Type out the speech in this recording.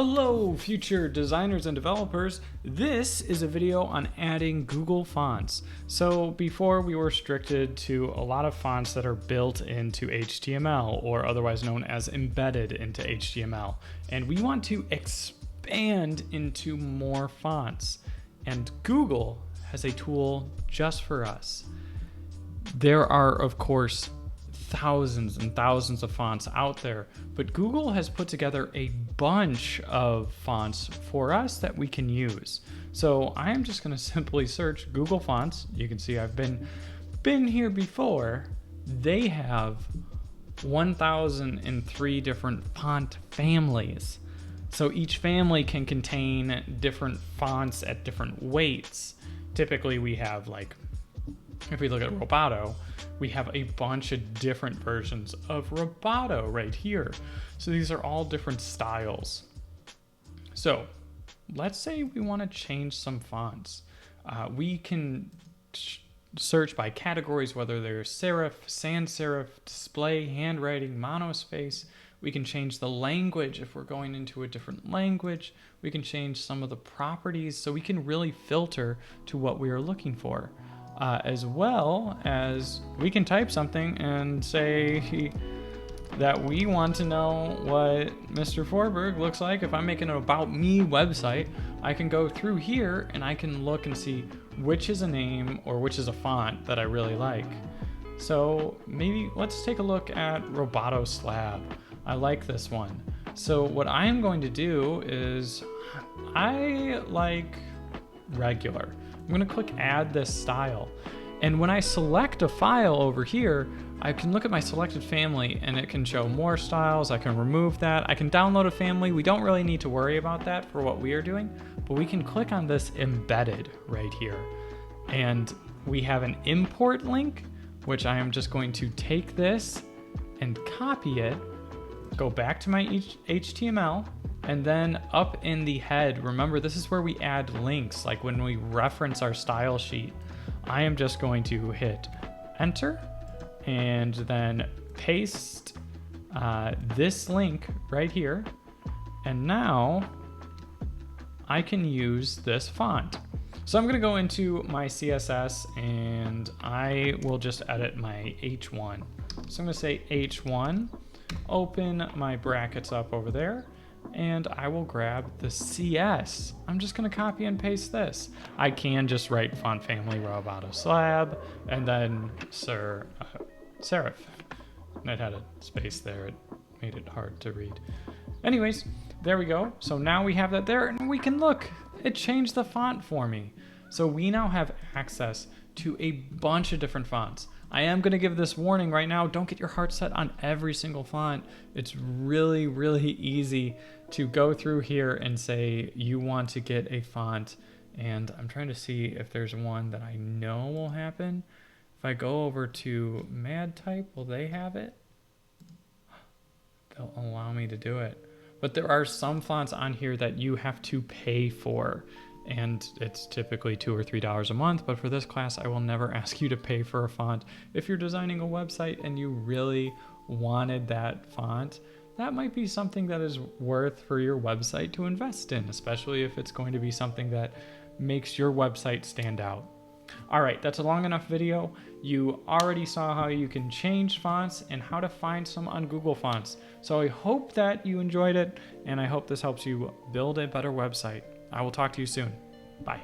Hello, future designers and developers. This is a video on adding Google Fonts. So before we were restricted to a lot of fonts that are built into HTML or otherwise known as embedded into HTML. And we want to expand into more fonts. And Google has a tool just for us. There are, of course, thousands and thousands of fonts out there, but Google has put together a bunch of fonts for us that we can use. So I am just going to simply search Google Fonts. You can see I've been here before. They have 1,003 different font families. So each family can contain different fonts at different weights. Typically we have, like, if we look at Roboto, we have a bunch of different versions of Roboto right here. So these are all different styles. So let's say we want to change some fonts. We can search by categories, whether they're serif, sans serif, display, handwriting, monospace. We can change the language if we're going into a different language. We can change some of the properties, so we can really filter to what we are looking for. As well as we can type something and say that we want to know what Mr. Forberg looks like. If I'm making an About Me website, I can go through here and I can look and see which is a name or which is a font that I really like. So maybe let's take a look at Roboto Slab. I like this one. So what I am going to do is I like regular. I'm going to click add this style. And when I select a file over here, I can look at my selected family and it can show more styles. I can remove that. I can download a family. We don't really need to worry about that for what we are doing, but we can click on this embedded right here. And we have an import link, which I am just going to take this and copy it, go back to my HTML, and then up in the head, remember this is where we add links, like when we reference our style sheet. I am just going to hit enter and then paste this link right here. And now I can use this font. So I'm gonna go into my CSS and I will just edit my H1. So I'm gonna say H1, open my brackets up over there, and I will grab the CS. I'm just gonna copy and paste this. I can just write font family Roboto Slab and then serif. And it had a space there, it made it hard to read. Anyways, there we go. So now we have that there and we can look, it changed the font for me. So we now have access to a bunch of different fonts. I am going to give this warning right now. Don't get your heart set on every single font. It's really, really easy to go through here and say you want to get a font. And I'm trying to see if there's one that I know will happen. If I go over to MadType, will they have it? They'll allow me to do it. But there are some fonts on here that you have to pay for. And it's typically $2 or $3 a month, but for this class, I will never ask you to pay for a font. If you're designing a website and you really wanted that font, that might be something that is worth for your website to invest in, especially if it's going to be something that makes your website stand out. All right, that's a long enough video. You already saw how you can change fonts and how to find some on Google Fonts. So I hope that you enjoyed it, and I hope this helps you build a better website. I will talk to you soon. Bye.